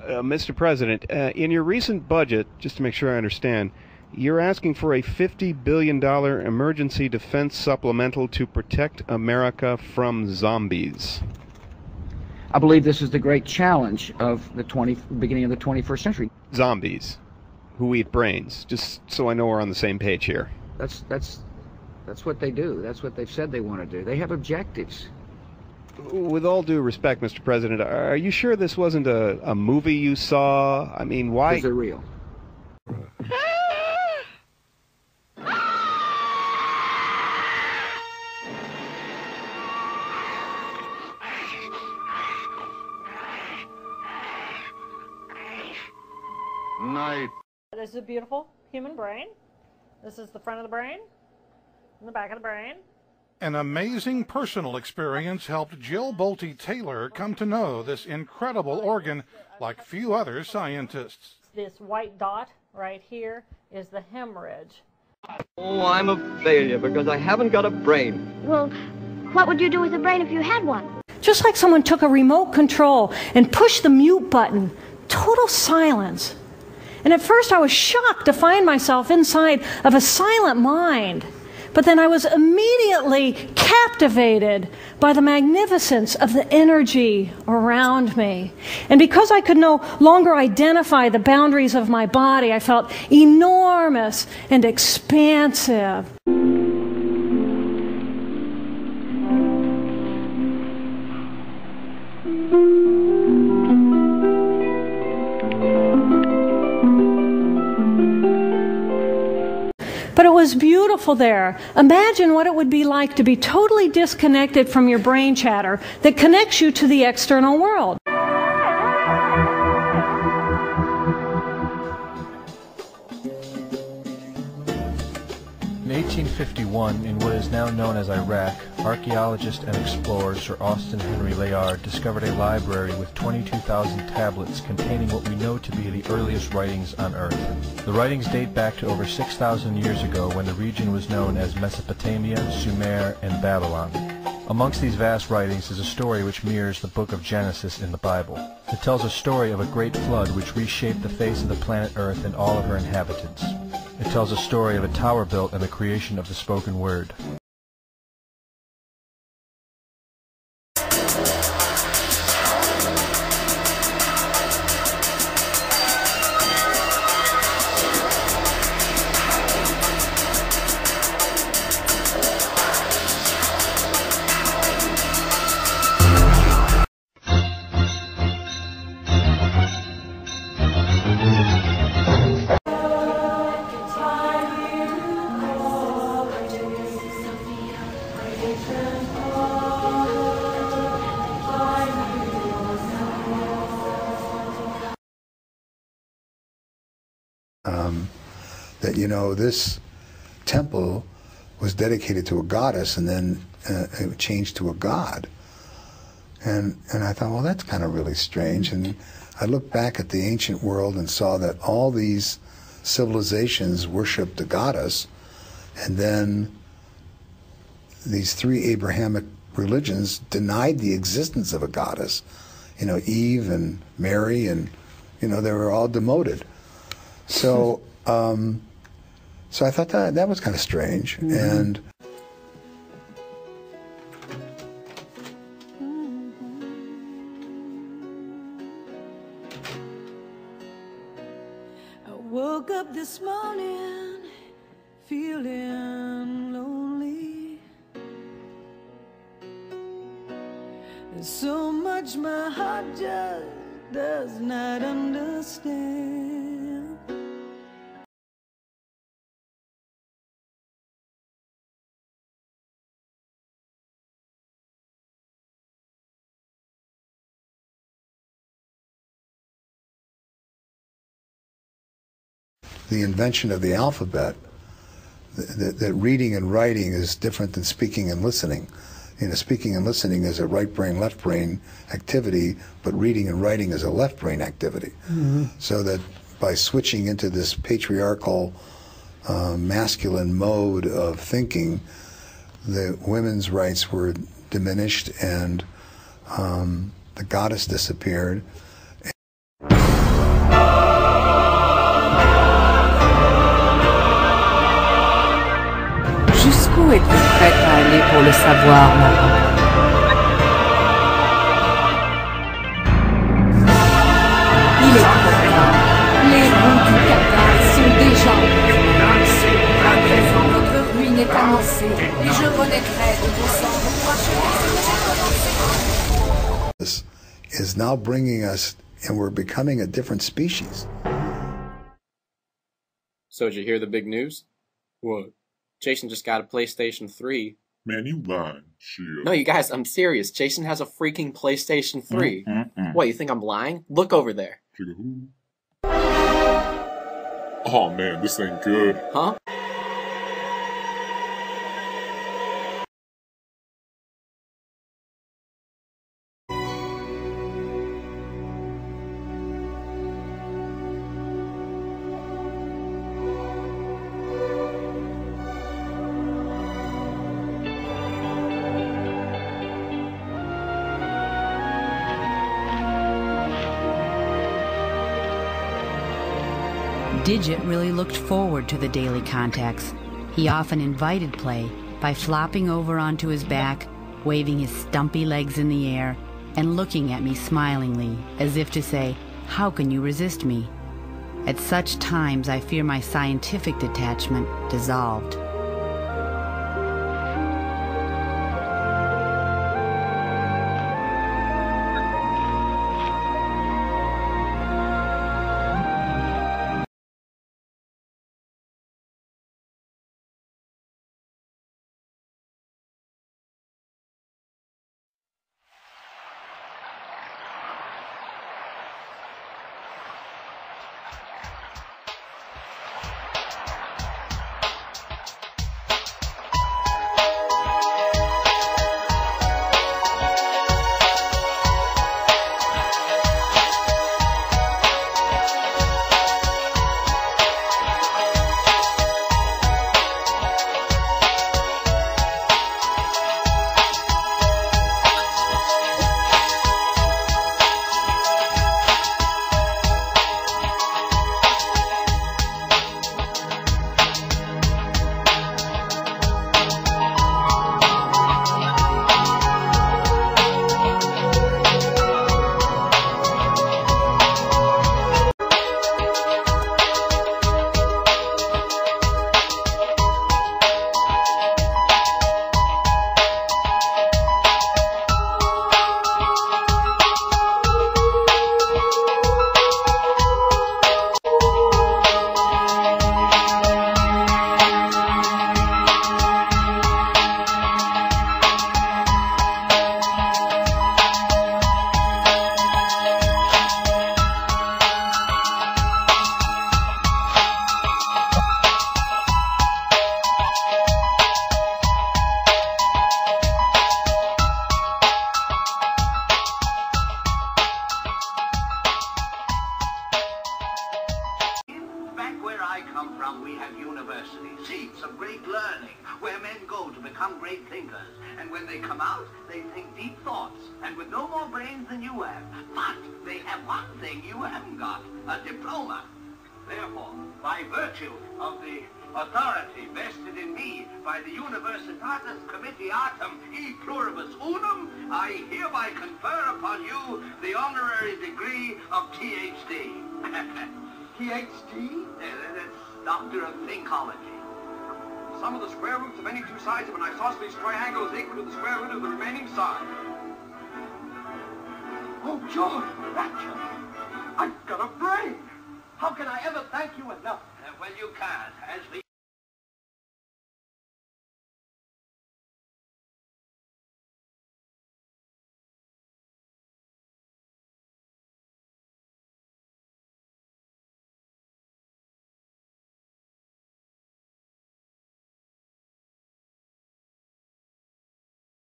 Mr. President, in your recent budget, just to make sure I understand, you're asking for a $50 billion emergency defense supplemental to protect America from zombies. I believe this is the great challenge of the beginning of the 21st century. Zombies who eat brains, just so I know we're on the same page here. That's what they do. That's what they've said they want to do. They have objectives. With all due respect, Mr. President, are you sure this wasn't a movie you saw? I mean, why? Because they're real. Night. This is a beautiful human brain. This is the front of the brain and the back of the brain. An amazing personal experience helped Jill Bolte Taylor come to know this incredible organ like few other scientists. This white dot right here is the hemorrhage. Oh, I'm a failure because I haven't got a brain. Well, what would you do with a brain if you had one? Just like someone took a remote control and pushed the mute button. Total silence. And at first I was shocked to find myself inside of a silent mind. But then I was immediately captivated by the magnificence of the energy around me. And because I could no longer identify the boundaries of my body, I felt enormous and expansive. But it was beautiful there. Imagine what it would be like to be totally disconnected from your brain chatter that connects you to the external world. In 1851, in what is now known as Iraq, archaeologist and explorer Sir Austin Henry Layard discovered a library with 22,000 tablets containing what we know to be the earliest writings on Earth. The writings date back to over 6,000 years ago when the region was known as Mesopotamia, Sumer, and Babylon. Amongst these vast writings is a story which mirrors the book of Genesis in the Bible. It tells a story of a great flood which reshaped the face of the planet Earth and all of her inhabitants. It tells a story of a tower built and the creation of the spoken word. That, you know, this temple was dedicated to a goddess and then it changed to a god. And I thought, well, that's kind of really strange. And I looked back at the ancient world and saw that all these civilizations worshipped a goddess, and then these three Abrahamic religions denied the existence of a goddess. You know, Eve and Mary, and, you know, they were all demoted. So, so I thought that was kind of strange. Mm-hmm. And I woke up this morning feeling lonely. There's so much my heart just does not understand. the invention of the alphabet, that reading and writing is different than speaking and listening. You know, speaking and listening is a right brain, left brain activity, but reading and writing is a left brain activity. Mm-hmm. So that by switching into this patriarchal, masculine mode of thinking, the women's rights were diminished and the goddess disappeared. Où êtes-vous prête à aller pour le savoir, Mara? Il est trop tard. Les roues du Qatar sont déjà en votre ruine est annoncée, et je renaîtrai de vos cendres pour achever ce This is now bringing us, and we're becoming a different species. So did you hear the big news? What? Jason just got a PlayStation 3. Man, you lying. Shit. No, you guys, I'm serious. Jason has a freaking PlayStation 3. What, you think I'm lying? Look over there. Oh man, this ain't good. Huh? Digit really looked forward to the daily contacts. He often invited play by flopping over onto his back, waving his stumpy legs in the air, and looking at me smilingly, as if to say, "How can you resist me?" At such times, I fear my scientific detachment dissolved. We have universities, seats of great learning, where men go to become great thinkers. And when they come out, they think deep thoughts, and with no more brains than you have. But they have one thing you haven't got, a diploma. Therefore, by virtue of the authority vested in me by the Universitatis Comitiatum e Pluribus Unum, I hereby confer upon you the honorary degree of Ph.D. Ph.D.? That's Doctor of Thinkology. Sum of the square roots of any two sides of an isosceles triangle is equal to the square root of the remaining side. Oh, George, Ratchet, I've got a brain. How can I ever thank you enough? Well, you can't, as the